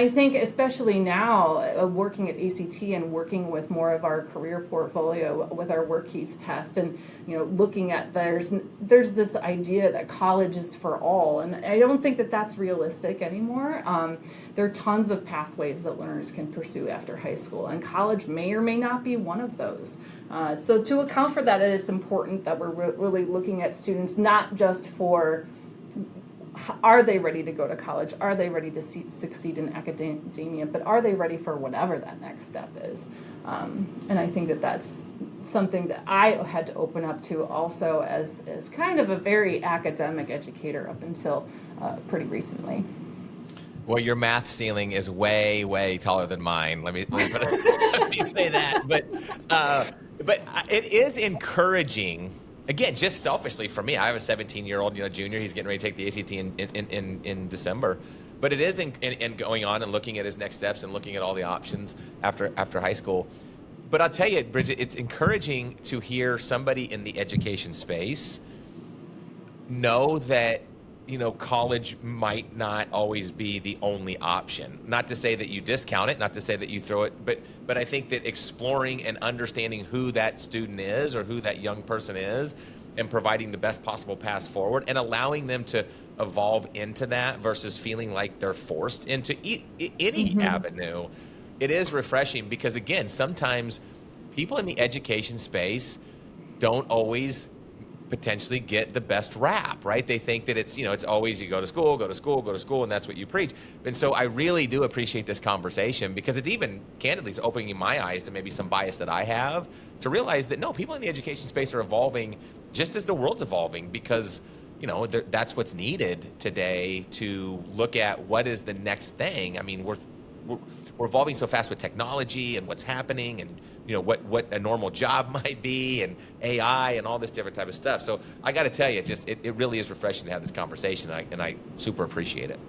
I think especially now, working at ACT and working with more of our career portfolio with our work keys test, and looking at there's this idea that college is for all, and I don't think that that's realistic anymore. There are tons of pathways that learners can pursue after high school, and college may or may not be one of those. So to account for that, it is important that we're really looking at students not just for are they ready to go to college? Are they ready to succeed in academia? But are they ready for whatever that next step is? And I think that that's something that I had to open up to also as kind of a very academic educator up until pretty recently. Well, your math ceiling is way, way taller than mine. Let me say that. But it is encouraging. Again, just selfishly for me, I have a 17-year-old, junior. He's getting ready to take the ACT in December. But it is in going on and looking at his next steps and looking at all the options after high school. But I'll tell you, Bridget, it's encouraging to hear somebody in the education space know that college might not always be the only option. Not to say that you discount it, not to say that you throw it, but I think that exploring and understanding who that student is or who that young person is and providing the best possible path forward and allowing them to evolve into that versus feeling like they're forced into any avenue, it is refreshing because, again, sometimes people in the education space don't always potentially get the best rap, right? They think that it's always you go to school, and that's what you preach. And so I really do appreciate this conversation because it even candidly is opening my eyes to maybe some bias that I have to realize that no, people in the education space are evolving just as the world's evolving because that's what's needed today to look at what is the next thing. I mean, we're evolving so fast with technology and what's happening and what a normal job might be and AI and all this different type of stuff. So I got to tell you, it really is refreshing to have this conversation and I super appreciate it.